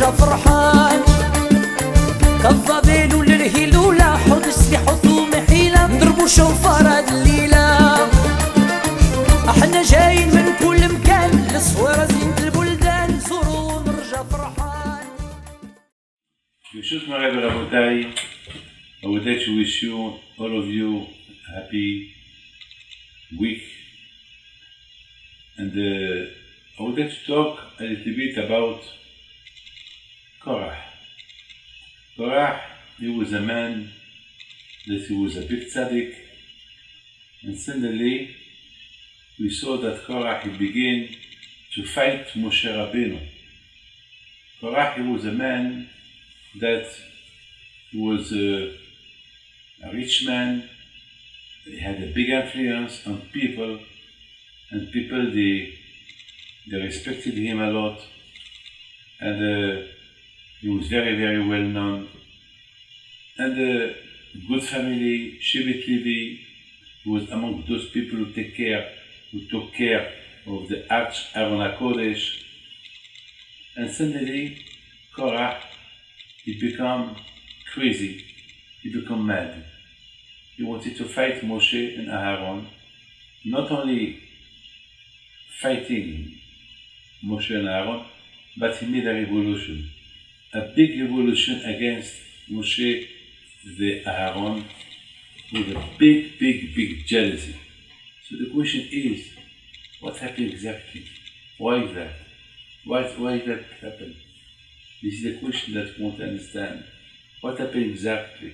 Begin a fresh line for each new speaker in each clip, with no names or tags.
ونرجع فرحان. كالظبيل للهلولة حوض السلاح وثوم حيلة نضربو شوفار هاد الليلة. احنا جايين من كل مكان للصويرة زينة البلدان نزورو ونرجع فرحان.
ברשות מוריי ורבותיי, I would like to wish you, all of you, a happy week. And I would like to talk a little bit about Korah. Korah, he was a man that he was a big tzaddik, and suddenly we saw that Korah he began to fight Moshe Rabbeinu. Korah he was a man that was a rich man. He had a big influence on people, and people they respected him a lot, and he was very, very well known. And good family, Shevet Levi, who was among those people who took care of the Arch Aaron HaKodesh. And suddenly, Korah, he became crazy, he became mad. He wanted to fight Moshe and Aaron, not only fighting Moshe and Aaron, but he made a revolution, a big revolution against Moshe and Aaron, with a big jealousy. So the question is, what happened exactly? Why is that? Why that happened? This is the question that we want to understand. What happened exactly?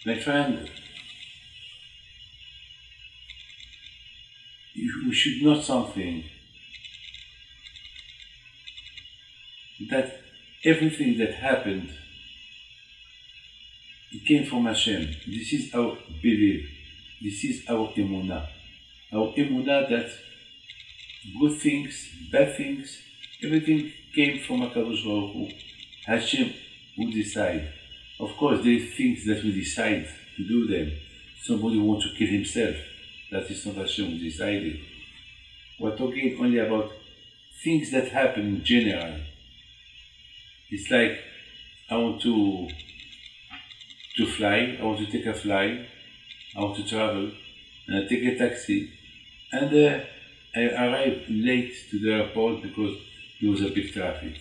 My friend, we should know something, that everything that happened, it came from Hashem. This is our belief. This is our emunah. Our emunah that good things, bad things, everything came from HaKadosh Baruch Hu. Hashem will decide. Of course, there are things that we decide to do them. Somebody wants to kill himself. That is not Hashem who decided. We're talking only about things that happen in general. It's like, I want to fly, I want to take a flight, I want to travel, and I take a taxi, and I arrived late to the airport because there was a big traffic,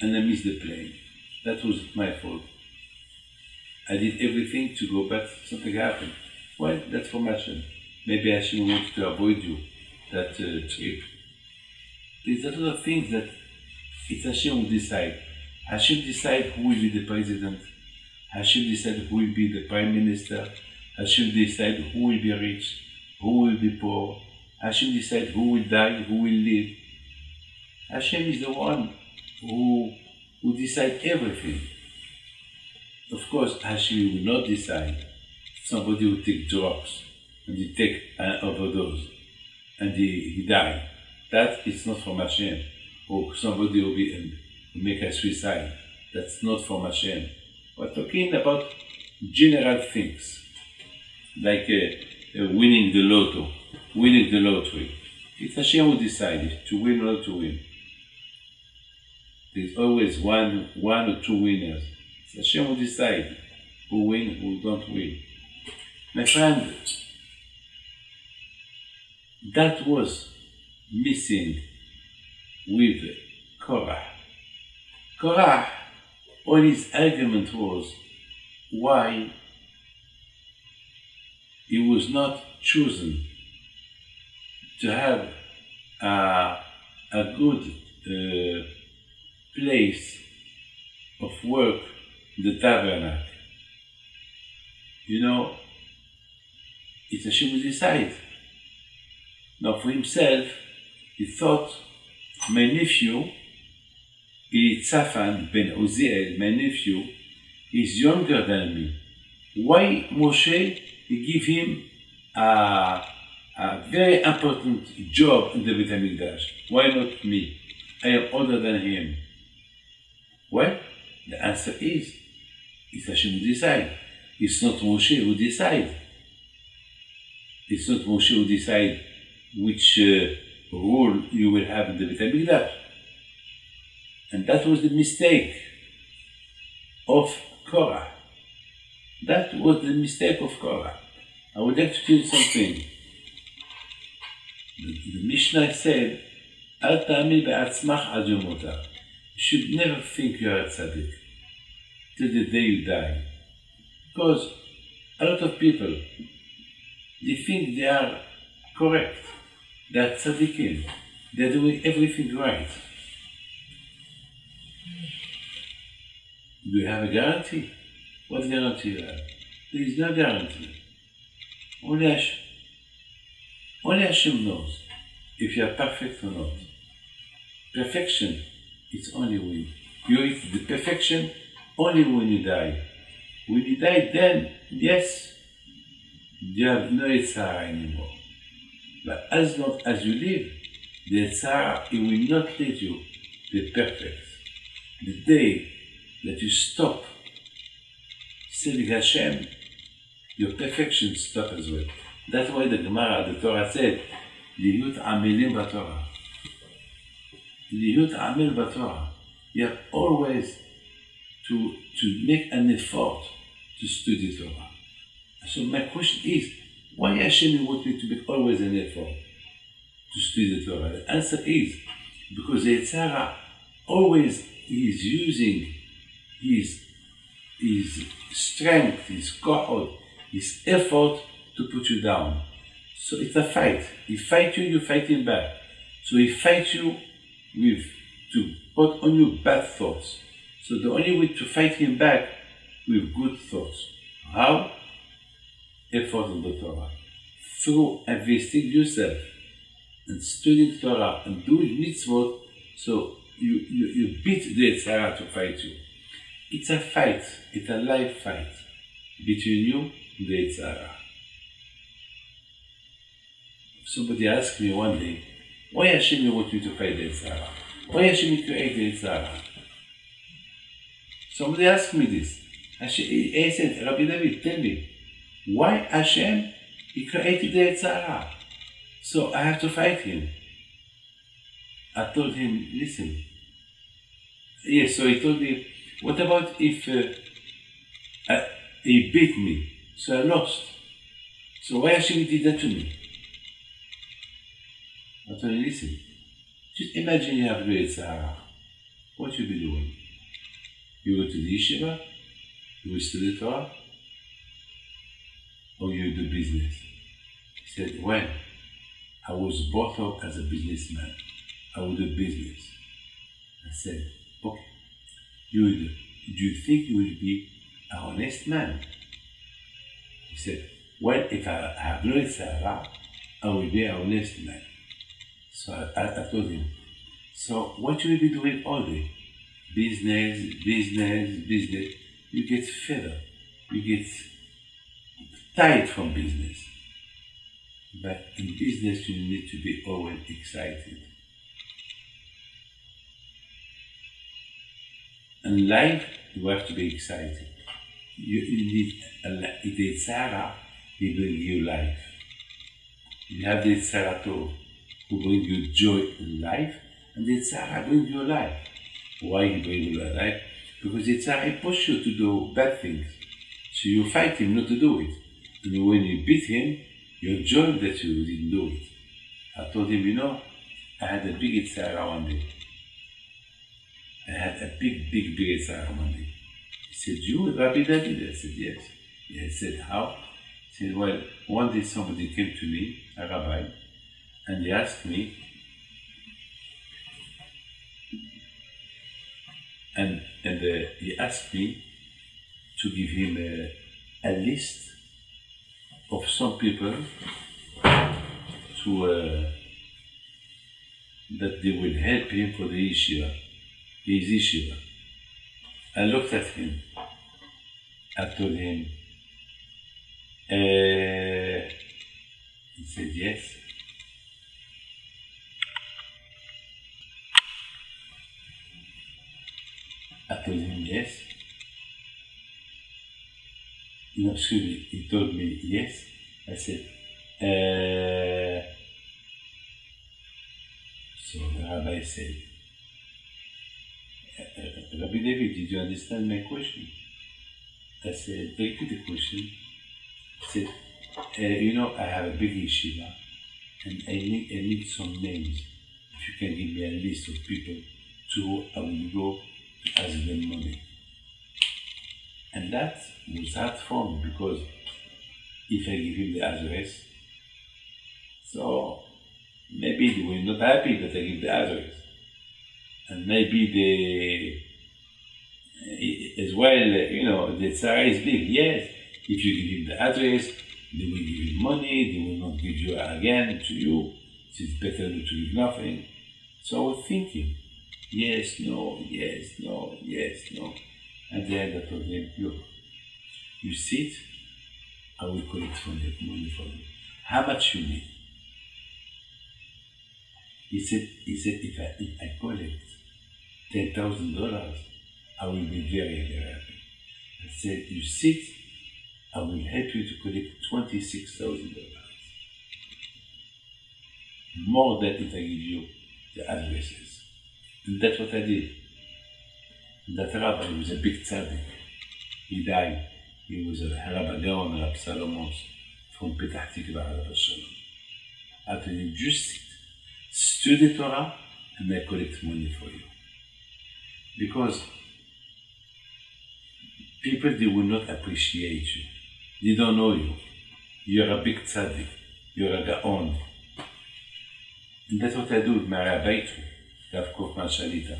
and I missed the plane. That was my fault. I did everything to go, but something happened. Well, that's from Hashem. Maybe Hashem wanted to avoid you, that trip. There's a lot of things that it's Hashem who decide. Hashem decide who will be the president. Hashem decide who will be the prime minister. Hashem decide who will be rich, who will be poor. Hashem decide who will die, who will live. Hashem is the one who decide everything. Of course, Hashem will not decide. Somebody will take drugs, and he take an overdose, and he die. That is not from Hashem. Or somebody will make a suicide. That's not from Hashem. We're talking about general things, like winning the lotto, winning the lottery. It's Hashem who decided to win or not to win. There's always one or two winners. It's Hashem who decides who win, who don't win. My friend, that was missing with Korah. Korah, all his argument was why he was not chosen to have a good place of work in the tabernacle. You know, it's Hashem who decides. Now for himself, he thought, my nephew, Elitzaphan ben Uziel, my nephew, is younger than me. Why Moshe give him a very important job in the Beit HaMikdash? Why not me? I am older than him. Well, the answer is, it's Hashem who decide. It's not Moshe who decide. It's not Moshe who decide which rule you will have in the Beit HaMikdash. And that was the mistake of Korah. That was the mistake of Korah. I would like to tell you something. The Mishnah said, Al ta'amil be'atzmach ad yom motak. You should never think you are a tzaddik till the day you die. Because a lot of people, they think they are correct. They are tzaddikim. They are doing everything right. Do you have a guarantee? What guarantee you have? There is no guarantee. Only Hashem knows if you are perfect or not. Perfection is only when you reach the perfection only when you die. When you die, then yes, you have no Yetzirah anymore. But as long as you live, the Yetzirah, it will not let you be perfect. The day that you stop serving Hashem, your perfection stops as well. That's why the Gemara, the Torah said, Lihut amelim b'Torah. Lihut amel b'Torah. You have always to make an effort to study Torah. So my question is, why Hashem wants me to make always an effort to study the Torah? The answer is, because the Yetzirah always is using his strength, his kohod, his effort to put you down. So it's a fight. He fights you, you fight him back. So he fights you to put on you bad thoughts. So the only way to fight him back with good thoughts. How? Effort in the Torah. Through investing yourself and studying Torah and doing mitzvot, so you beat the Yetzirah to fight you. It's a fight, it's a live fight between you and the Yetzirah. Somebody asked me one day, why Hashem wants you to fight the Yetzirah? Why Hashem create the Yetzirah? Somebody asked me this. He said, Rabbi David, tell me, why Hashem, he created the Yetzirah? So I have to fight him. I told him, listen. Yes, so he told me, what about if he beat me, so I lost? So why Hashem did that to me? I told him, listen, just imagine you have no Yetzirah. What you be doing? You go to the yeshiva, you will study Torah, or you do business? He said, well, I was brought up as a businessman. I would do business. I said, okay, do you think you will be an honest man? He said, well, if I have no Yetzirah, I will be an honest man. So I told him, so what you will be doing all day? Business, business, business. You get fed up. You get tired from business. But in business, you need to be always excited. In life, you have to be excited. You need the Yetzirah, he brings you life. You have the Yetzirah too, who brings you joy in life, and the Yetzirah brings you life. Why he brings you life? Because the Yetzirah pushes you to do bad things. So you fight him not to do it. And when you beat him, you enjoy that you didn't do it. I told him, you know, I had a big Yetzirah one day. I had a big Yetzirah one day. He said, you, Rabbi David? I said, yes. He said, how? He said, well, one day somebody came to me, a rabbi, and he asked me, and he asked me to give him a list of some people to that they will help him for the yeshiva, his yeshiva. I looked at him. I told him, he said yes. I told him yes. No, excuse me, he told me yes. I said, Rabbi said, Rabbi David, did you understand my question? I said, repeat the question. I said, I have a big yeshiva, and I need some names. If you can give me a list of people to who I will go to ask them money. And that was hard for me, because if I give him the address, so maybe they were not happy that I give the address. And maybe as well, the tzara is big. Yes, if you give him the address, they will give you money, they will not give you again to you. It's better to give nothing. So I was thinking, yes, no, yes, no, yes, no. At the end I told him, look, you sit, I will collect money for you. How much you need? He said, if I collect $10,000, I will be very, very happy. I said, you sit, I will help you to collect $26,000. More than if I give you the addresses. And that's what I did. That rabbi was a big tzaddik. He died. He was a Rabbi Gaon, Rabbi Salomon, from Petah Tikva, Rabbi Shalom. I told him, just sit, study Torah, and I collect money for you. Because people, they will not appreciate you. They don't know you. You're a big tzaddik. You're a Gaon. And that's what I do with my rabbi too, Rav Kaufman Shalita.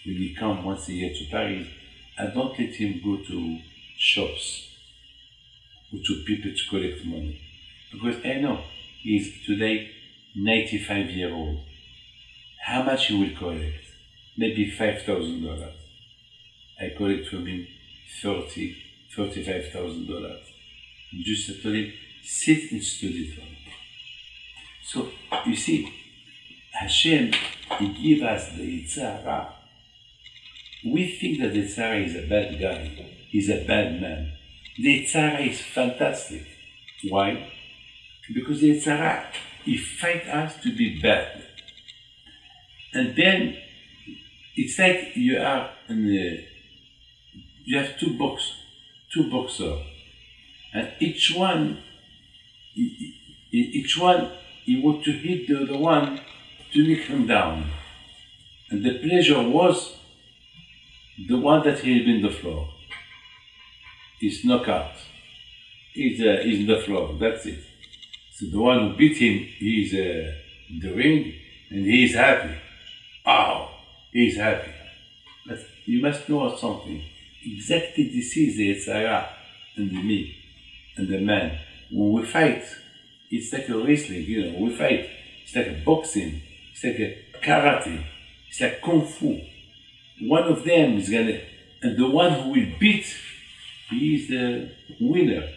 When he comes once a year to Paris, I don't let him go to shops or to people to collect money. Because I know he's today 95 years old. How much he will collect? Maybe $5,000. I collect from him $35,000. Just I told him, sit and study for me. So, you see, Hashem, He gives us the Yetzer Hara. We think that the Yetzer Hara is a bad guy, he's a bad man. The Yetzer Hara is fantastic. Why? Because the Yetzer Hara, he fights us to be bad. And then, it's like you are you have two boxers, and each one, he wants to hit the other one to knock him down. And the pleasure was the one that hit him in the floor. He's knocked out. He's in the floor, that's it. So the one who beat him, he's in the ring, and he's happy. Oh, he's happy. But you must know something. Exactly this is the Yetzer Hara and the me and the man. When we fight, it's like a wrestling, we fight. It's like a boxing, it's like a karate, it's like kung fu. One of them is gonna, and the one who will beat, he is the winner.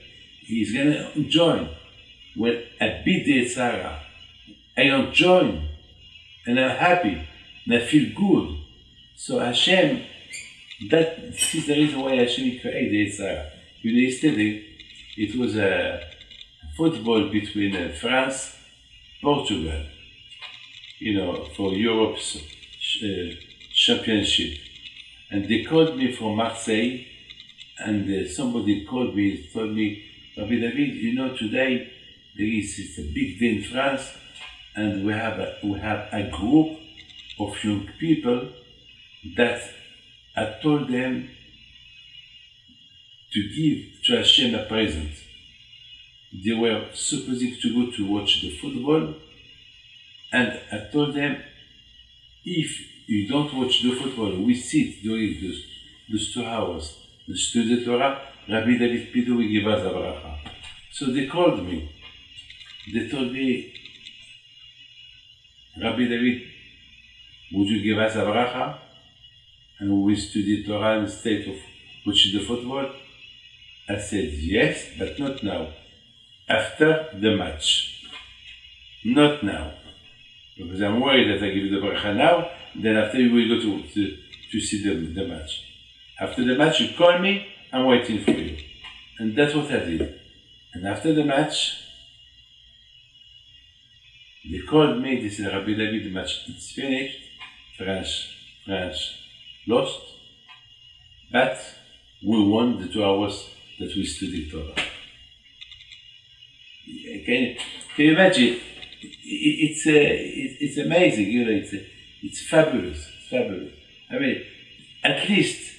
He's gonna join. When I beat the Yetzer Hara, I don't join, and I'm happy, and I feel good. So Hashem, this is the reason why Hashem created the Yetzer Hara. Yesterday, it was a football between France, Portugal, for Europe's championship. And they called me from Marseille, and somebody called me and told me, Rabbi David, today it's a big day in France, and we have a group of young people that I told them to give to Hashem a present. They were supposed to go to watch the football, and I told them, if you don't watch the football, we sit during those 2 hours, the study Torah, Rabbi David Peter will give us a bracha. So they called me. They told me, Rabbi David, would you give us a bracha? And we study Torah instead of watching the football? I said, yes, but not now. After the match. Not now. Because I'm worried that I give you the bracha now, then after you will go to see the match. After the match, you call me, I'm waiting for you. And that's what I did. And after the match, they called me, they said, Rabbi David, the match is finished, France lost, but we won the 2 hours that we studied Torah. Can you imagine? It's amazing, you know. It's fabulous. It's fabulous. I mean, at least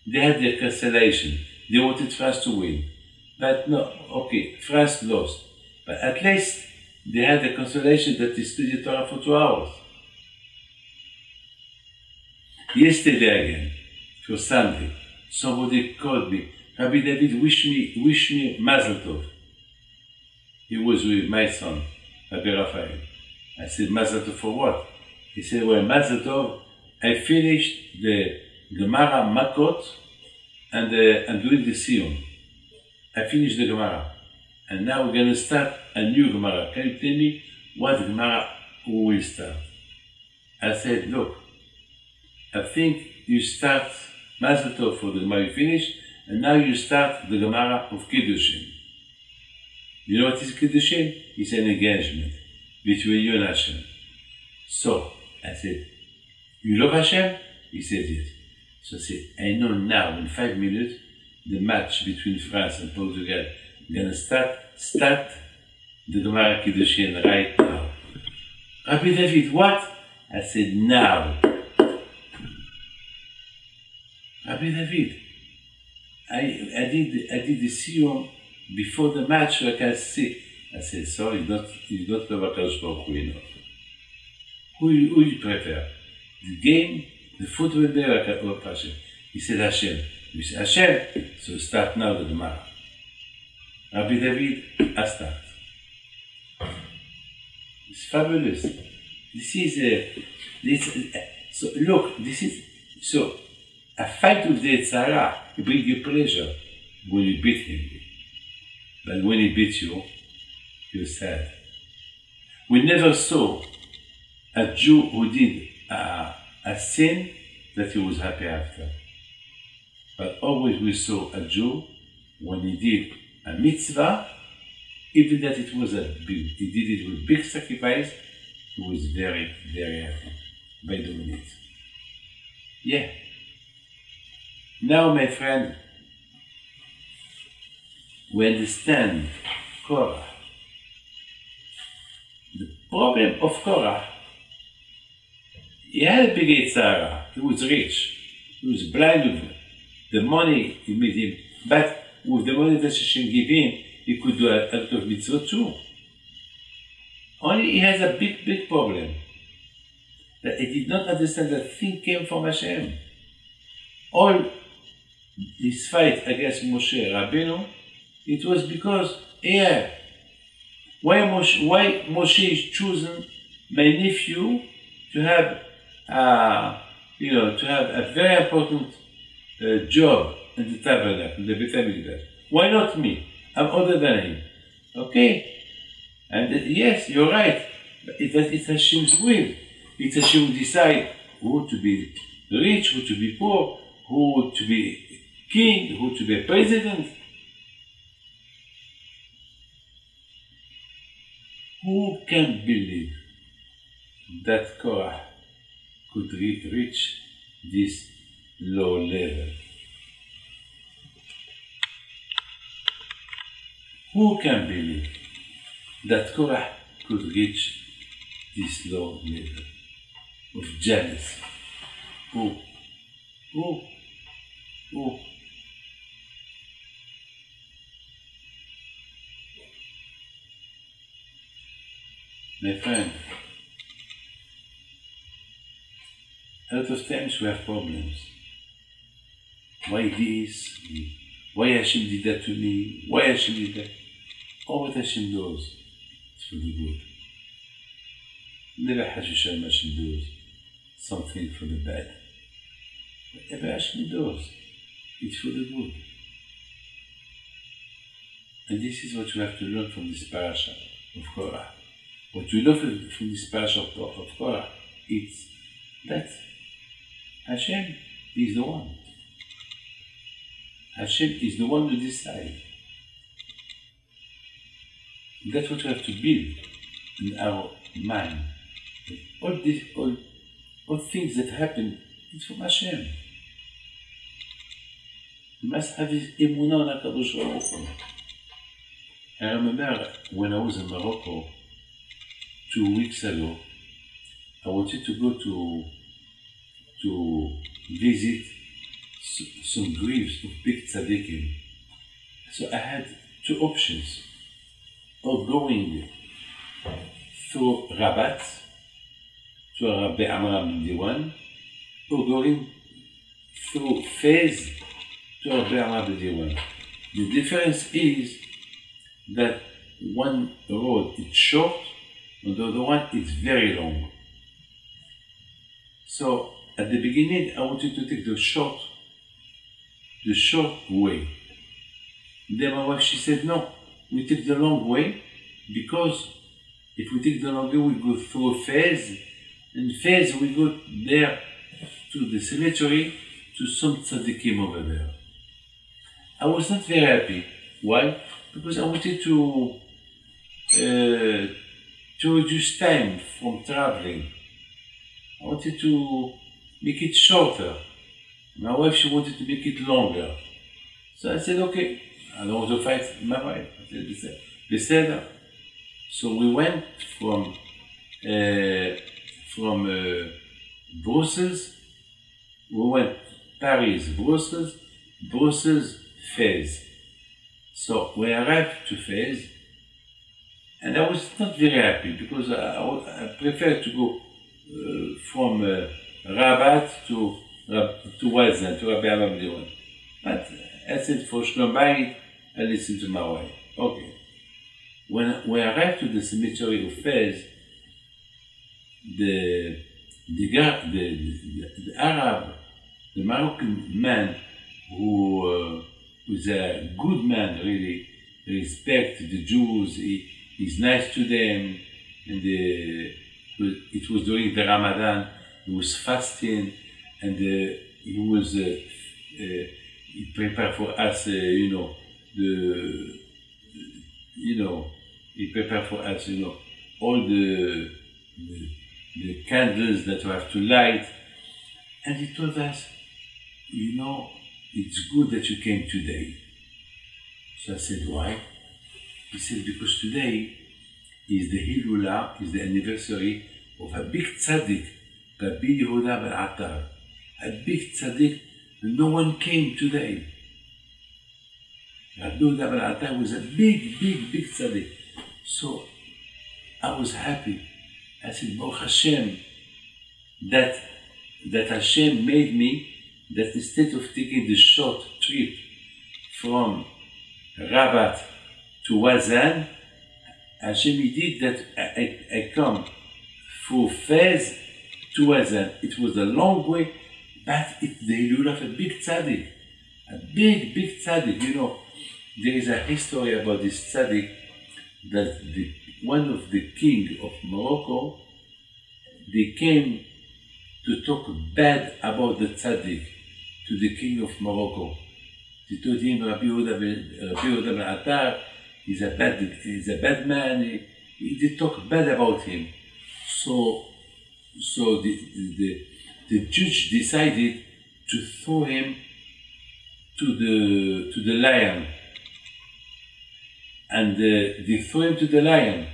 they had their consolation. They wanted France to win, but no. Okay, France lost, but at least they had the consolation that they studied Torah for 2 hours. Yesterday again, for Sunday, somebody called me. Rabbi David, wish me Mazel Tov. He was with my son, Rabbi Raphael. I said, Mazel Tov for what? He said, well, Mazel Tov, I finished the Gemara Makot and doing the Sion. I finished the Gemara. And now we're going to start a new Gemara. Can you tell me what Gemara we will start? I said, look, I think you start Mazel Tov for the Gemara you finish, and now you start the Gemara of Kiddushin. You know what is Kiddushin? It's an engagement between you and Hashem. So, I said, you love Hashem? He said yes. So I said, I know now, in 5 minutes, the match between France and Portugal is going to start the Gemara Kiddushin right now. Rabbi David, what? I said, now. Rabbi David, I did the Sion before the match so I can see. I said, sorry, it's not about Kadosh Baruch Hu enough. Who you prefer? The game, the football there, or Hashem? He said Hashem. We said Hashem, so start now the Gemara. Rabbi David, I start. It's fabulous. This is so look, this is so a fight with the Tzara, it brings you pleasure when you beat him. But when he beats you, you're sad. We never saw a Jew who did a sin that he was happy after. But always we saw a Jew, when he did a mitzvah, even that it was he did it with big sacrifice, he was very, very happy by doing it. Yeah. Now, my friend, we understand Korah. The problem of Korah, he had a big Yitzhara. He was rich. He was blind with the money he made him. But with the money that Hashem gave him, he could do a lot of mitzvot too. Only he has a big problem. That he did not understand that thing came from Hashem. All his fight against Moshe Rabbeinu, it was because, why Moshe is chosen my nephew to have, to have a very important job in the tabernacle, in the Beit HaMikdash. Why not me? I'm older than him. Okay? And yes, you're right. But it's Hashem's will. It's Hashem who decide who to be rich, who to be poor, who to be king, who to be president. Who can believe that Korah could reach this low level? Who can believe that Korah could reach this low level of jealousy? Who? My friend, a lot of times we have problems. Why this? Why Hashem did that to me? Why Hashem did that? All what Hashem does is for the good. Never Hashem does something for the bad. Whatever Hashem does, it's for the good. And this is what you have to learn from this parasha of Korah. What we learn from this parasha of Korah, it's that Hashem is the one. Hashem is the one to decide. That's what we have to build in our mind. All all things that happen, it's from Hashem. You must have this emunah on HaKadosh Baruch Hu. I remember when I was in Morocco 2 weeks ago, I wanted to go to visit some graves of big tzaddikim. So I had two options, or going through Rabat to Rabbi Amram bin Diwan, or going through Fez to Rabbi Amram bin Diwan. The difference is that one road is short and the other one is very long. So at the beginning I wanted to take the short way. Then my wife, she said, no, we take the long way, because if we take the long way, we go through Fez, and Fez we go there to the cemetery, to some tzaddikim over there. I was not very happy. Why? Because I wanted to reduce time from traveling. I wanted to make it shorter. My wife, she wanted to make it longer. So I said, okay, I don't want to fight my wife. I said, Beseda. So we went from Brussels, we went Paris, Brussels, Fez. So we arrived to Fez, and I was not very happy, because I prefer to go from Rabat to Wazan, to Rabbi Amram bin Diwan. But I said, for Shlom Bayit, I listened to my wife. Okay. When we arrived to the cemetery of Fez, the Arab, the Moroccan man, who was a good man, really, respect the Jews, he's nice to them, and it was during the Ramadan, he was fasting, and he prepared for us, he prepared for us, all the candles that we have to light, and he told us, it's good that you came today. So I said, why? He said, because today is the Hilula, is the anniversary of a big tzaddik, Rabbi Yehuda ben Attar. A big tzaddik, and no one came today. Rabbi Yehuda ben Attar was a big tzaddik. So I was happy. I said, Baruch Hashem, that Hashem made me, that instead of taking the short trip from Rabat to Wazan, Hashem did that I come through Fez to Wazan. It was a long way, but it's the Hilul of a big tzaddik. A big tzaddik. There is a history about this tzaddik, that one of the king of Morocco, they came to talk bad about the tzaddik to the king of Morocco. They told him, Rabbi Yehuda ben Attar is a bad man. They talk bad about him. So the judge decided to throw him to the lion. And they threw him to the lion.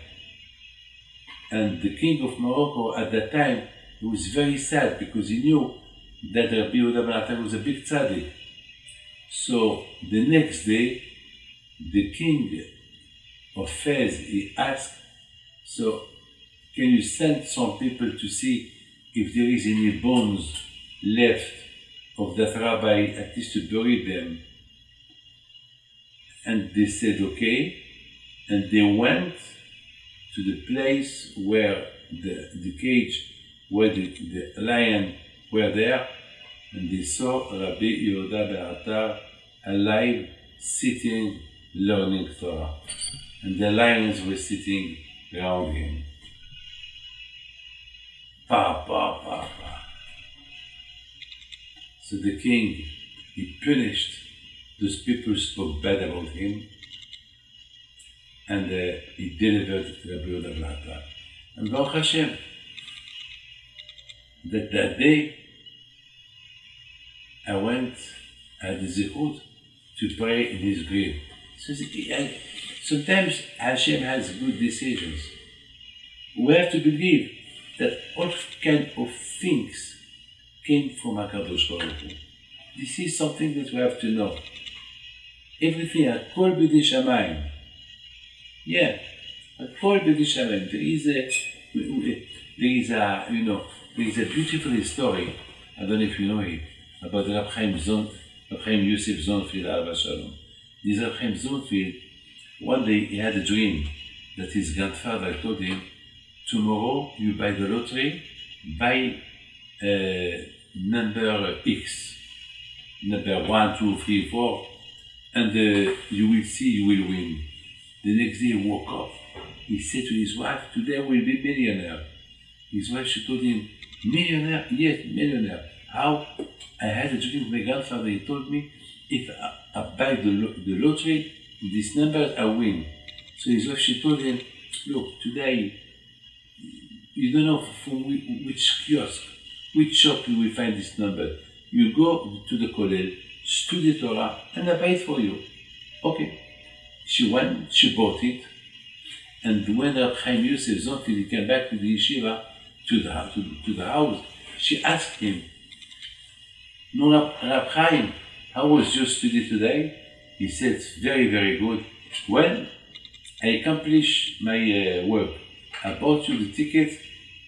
And the king of Morocco at that time, he was very sad, because he knew that Rabbi Yehuda ben Attar was a big tzaddik. So the next day, the king of Fez, he asked, so can you send some people to see if there is any bones left of that rabbi, at least to bury them? And they said, okay. And they went to the place where the cage, where the lion were there, and they saw Rabbi Yehuda ben Attar alive, sitting, learning Torah. And the lions were sitting around him. Pa. So the king, he punished those people who spoke bad about him, and he delivered Rabbi Yehuda ben Attar. And Baruch Hashem, that day I went at the Zehut to pray in his grave. So sometimes Hashem has good decisions. We have to believe that all kind of things came from HaKadosh Baruch Hu. This is something that we have to know. Everything, Kol B'di Shamayim. Yeah, Kol B'di Shamayim. There is a beautiful story, I don't know if you know it, about Rab Chaim Yosef Zonfeld, Alav Shalom. This Rab Chaim Zonfeld, one day he had a dream that his grandfather told him, tomorrow you buy the lottery, buy number X, number 1, 2, 3, 4, and you will see you will win. The next day he woke up. He said to his wife, today we will be millionaire. His wife, she told him, millionaire? Yes, millionaire. How? I had a dream with my grandfather. He told me, if I buy the lottery, this number I win. So his wife, she told him, look, today, you don't know from which kiosk, which shop you will find this number. You go to the kollel, study Torah, and I buy it for you. Okay. She went, she bought it, and when Rab Chaim Yosef Zonfeld came back to the yeshiva, to the house, she asked him, no, Rab Chaim, how was your study today? He said, very, very good. Well, I accomplished my work. I bought you the ticket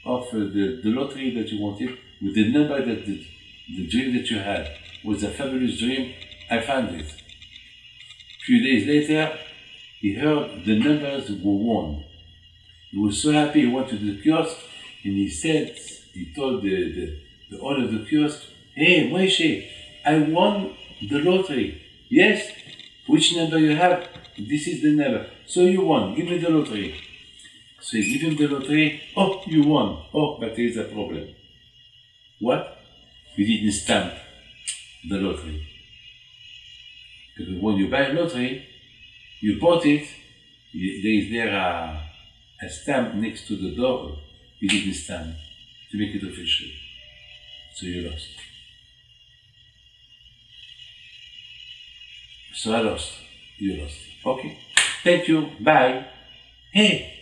of the lottery that you wanted with the number that the dream that you had was a fabulous dream. I found it. A few days later, he heard the numbers were won. He was so happy. He went to the kiosk and he told the owner of the kiosk, hey, Moshe, I won the lottery. Yes? Which number you have? This is the number. So you won. Give me the lottery. So he gave him the lottery. Oh, you won. Oh, but there is a problem. What? You didn't stamp the lottery. Because when you buy a lottery, you bought it, there is a stamp next to the door. You didn't stamp to make it official. So you lost. So I lost. You lost. Okay. Thank you. Bye. Hey,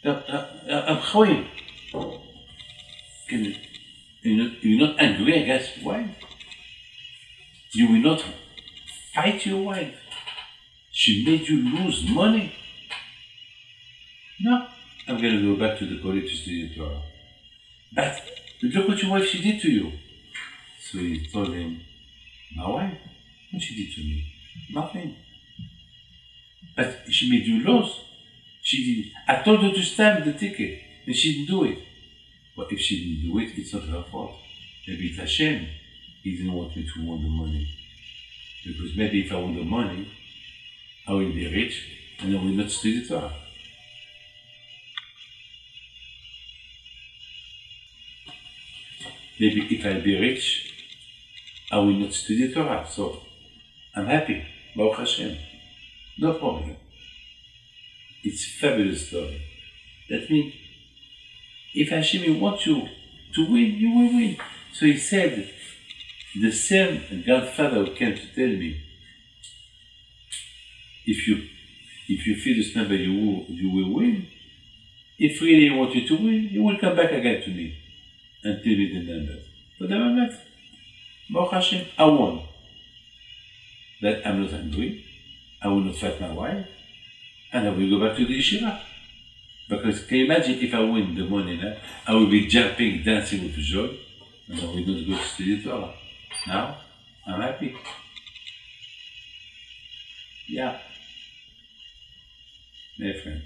Chaim. You're not angry against your wife? You will not fight your wife? She made you lose money? No. I'm going to go back to the college to study Torah. But look what your wife she did to you. So he told him, my wife? What she did to me? Nothing. But she made you lose. She did. I told her to stamp the ticket, and she didn't do it. But if she didn't do it, it's not her fault. Maybe it's Hashem. He didn't want me to win the money. Because maybe if I won the money, I will be rich, and I will not study Torah. Maybe if I'll be rich, I will not study Torah. So I'm happy. Baruch Hashem. No problem. It's a fabulous story. That means if Hashem wants you to win, you will win. So he said, the same grandfather came to tell me, if you feel this number, you will win. If really you want you to win, you will come back again to me and tell me the number. But never met. Baruch Hashem, I won. That I'm not angry. I will not fight my wife. And I will go back to the yeshiva. Because can you imagine if I win the money now, I will be jumping, dancing with joy, and I will not go to study Torah. Now, I'm happy. Yeah. My friend.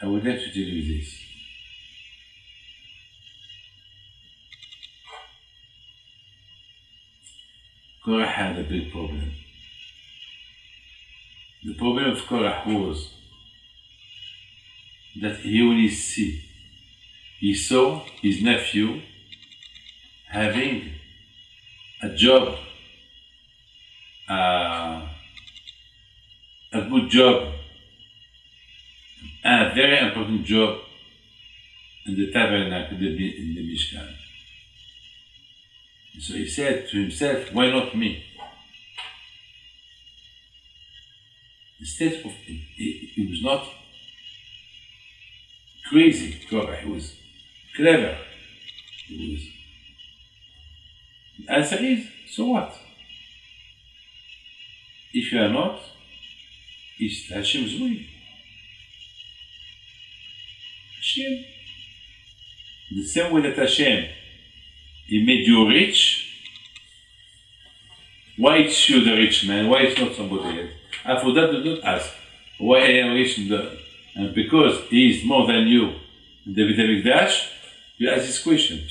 I would like to tell you this. Korah had a big problem. The problem of Korah was that he only he saw his nephew having a job, a good job, and a very important job in the tabernacle, in the Mishkan. So he said to himself, why not me? Instead of, he was not crazy, Korah, he was clever. The answer is, so what? If you are not, it's Hashem's will. Hashem. The same way that Hashem, He made you rich. Why it's you the rich man? Why it's not somebody else? And for that, do not ask why I am rich. And because He is more than you in the Beit HaMikdash, you ask this question.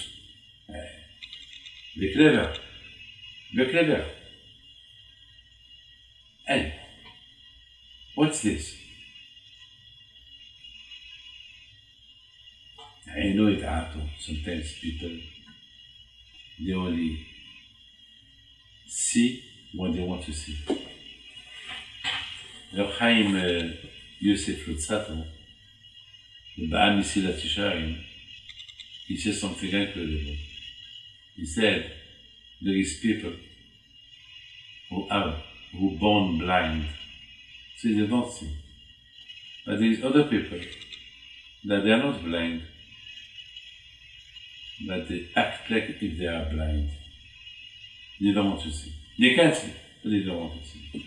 Be clever. Be clever. Hey, what's this? I know it happens. Sometimes people, they only see what they want to see. Reb Chaim Yosef Luzzatto, the Ba'al Mesilat Yesharim, he said something incredible. He said, there is people who born blind, so they don't see. But there is other people that they are not blind, but they act like if they are blind. They don't want to see. They can see, but they don't want to see.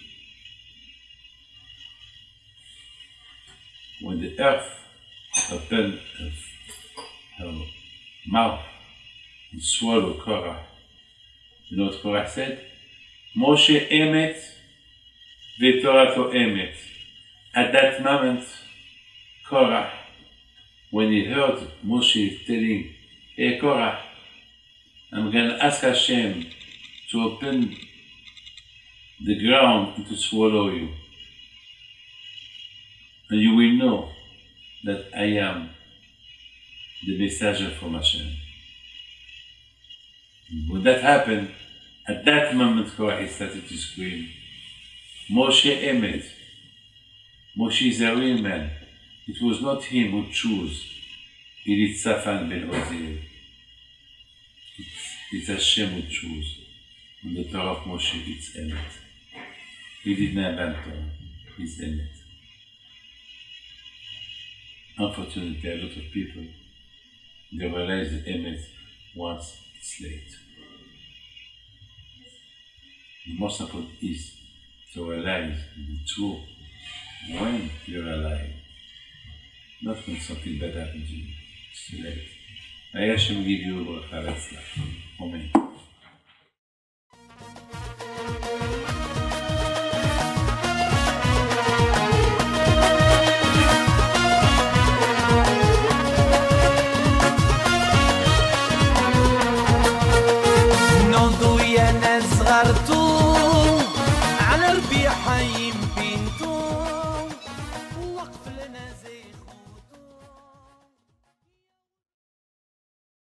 When the earth opened her mouth and swallowed Korah, you know what Korah said? Moshe Emet v'Torato Emet. At that moment, Korah, when he heard Moshe telling, hey Korah, I'm going to ask Hashem to open the ground and to swallow you. And you will know that I am the messenger from Hashem. When that happened, at that moment Korah started to scream, Moshe Emet. Moshe is a real man. It was not him who chose Elitzaphan ben Oziel. It's Hashem who chose. On the Torah of Moshe, it's Emet. He did not abandon, it's Emet. Unfortunately, a lot of people, they realize the Emet once it's late. The most important is to realize the truth when you're alive, not when something bad happens to you. It's too late. May Hashem give you bracha v'atzlach. Amen.